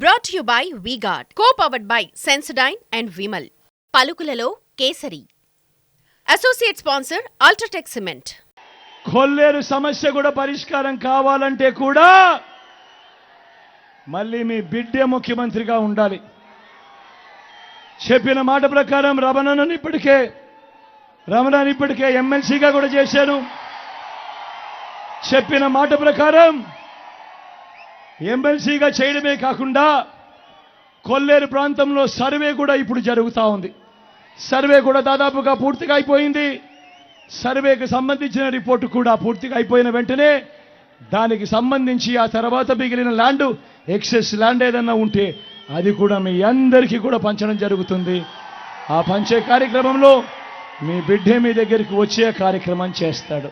Brought to you by V-Guard, co-powered by Sensodyne and Vimal. పలుకులలో Kesari. Associate sponsor UltraTech cement. Kolleru సమస్య కూడా పరిష్కారం కావాలంటే కూడా మళ్ళీ మీ బిడ్డే ముఖ్యమంత్రిగా ఉండాలి. చెప్పిన మాట ప్రకారం రమణని ఇప్పటికే ఎమ్మెల్సీగా కూడా చేశాను. చెప్పిన మాట ప్రకారం ఎమ్మెల్సీగా చేయడమే కాకుండా కొల్లేరు ప్రాంతంలో సర్వే కూడా ఇప్పుడు జరుగుతూ ఉంది. సర్వే కూడా దాదాపుగా పూర్తిగా అయిపోయింది. సర్వేకి సంబంధించిన రిపోర్టు కూడా పూర్తిగా అయిపోయిన వెంటనే దానికి సంబంధించి ఆ తర్వాత మిగిలిన ల్యాండ్ ఎక్సెస్ ల్యాండ్ ఏదన్నా ఉంటే అది కూడా మీ అందరికీ కూడా పంచడం జరుగుతుంది. ఆ పంచే కార్యక్రమంలో మీ బిడ్డే మీ దగ్గరికి వచ్చే కార్యక్రమం చేస్తాడు.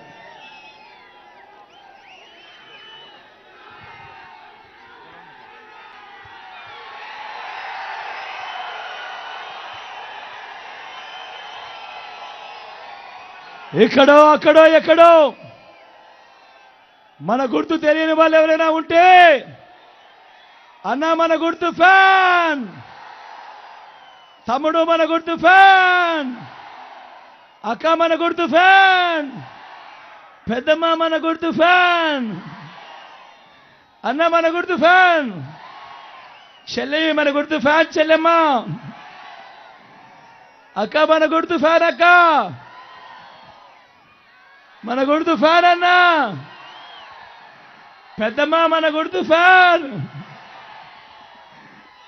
ఇక్కడో అక్కడో ఎక్కడో మన గుర్తు తెలియని వాళ్ళు ఎవరైనా ఉంటే అన్న మన గుర్తు ఫ్యాన్, తమ్ముడు మన గుర్తు ఫ్యాన్, అక్క మన గుర్తు ఫ్యాన్, పెద్దమ్మ మన గుర్తు ఫ్యాన్, అన్న మన గుర్తు ఫ్యాన్, చెల్లి మన గుర్తు ఫ్యాన్ చెల్లెమ్మ, అక్క మన గుర్తు ఫ్యాన్, అక్క మన గుర్తు ఫ్యాన్, అన్న పెద్దమ్మ మన గుర్తు ఫ్యాన్,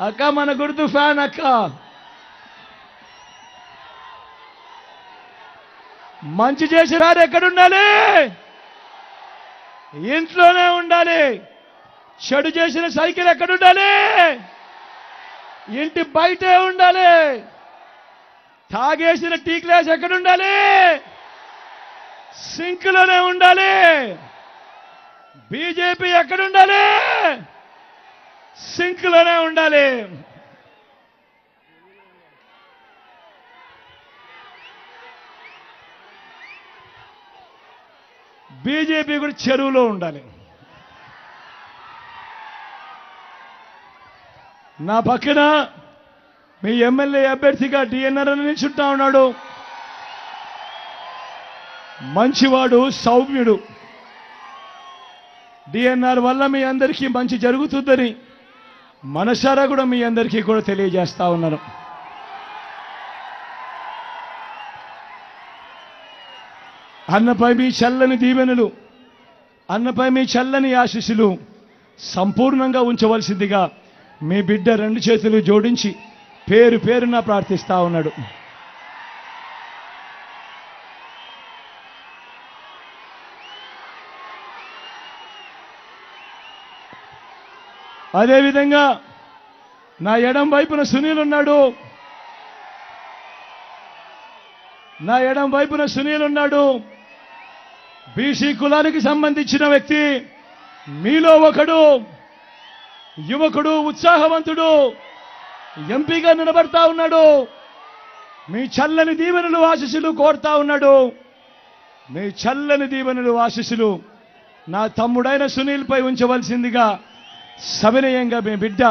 అక్క మన గుర్తు ఫ్యాన్. అక్క మంచి చేసిన వారు ఎక్కడుండాలి? ఇంట్లోనే ఉండాలి. చెడు చేసిన సైకిల్ ఎక్కడుండాలి? ఇంటి బయటే ఉండాలి. తాగేసిన టీ గ్లాస్ ఎక్కడుండాలి? సింక్లోనే ఉండాలి. బీజేపీ ఎక్కడుండాలి? సింక్లోనే ఉండాలి. బీజేపీ కూడా చెరువులో ఉండాలి. నా పక్కన మీ ఎమ్మెల్యే అభ్యర్థిగా డిఎన్ఆర్ అని నిల్చుంటా ఉన్నాడు. మంచివాడు, సౌమ్యుడు. డిఎన్ఆర్ వల్ల మీ అందరికీ మంచి జరుగుతుందని మనసారా కూడా మీ అందరికీ కూడా తెలియజేస్తా ఉన్నాను. అన్నపై మీ చల్లని దీవెనలు, అన్నపై మీ చల్లని ఆశీస్సులు సంపూర్ణంగా ఉంచవలసిందిగా మీ బిడ్డ రెండు చేతులు జోడించి పేరు పేరున ప్రార్థిస్తా ఉన్నాడు. అదేవిధంగా నా ఎడం వైపున సునీల్ ఉన్నాడు. బీసీ కులానికి సంబంధించిన వ్యక్తి, మీలో ఒకడు, యువకుడు, ఉత్సాహవంతుడు, ఎంపీగా నిలబడతా ఉన్నాడు. మీ చల్లని దీవెనలు, ఆశీస్సులు కోరుతా ఉన్నాడు. మీ చల్లని దీవెనలు, ఆశీస్సులు నా తమ్ముడైన సునీల్ పై ఉంచవలసిందిగా సవినయంగా మీ బిడ్డ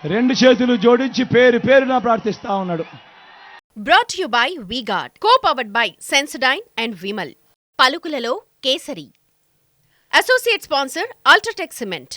రెండు చేతులు జోడించి పేరు పేరున ప్రార్థిస్తా ఉన్నాడు. Brought to you by V-Guard, co-powered by Sensodyne and Vimal. పలుకులలో Kesari. Associate sponsor UltraTech cement.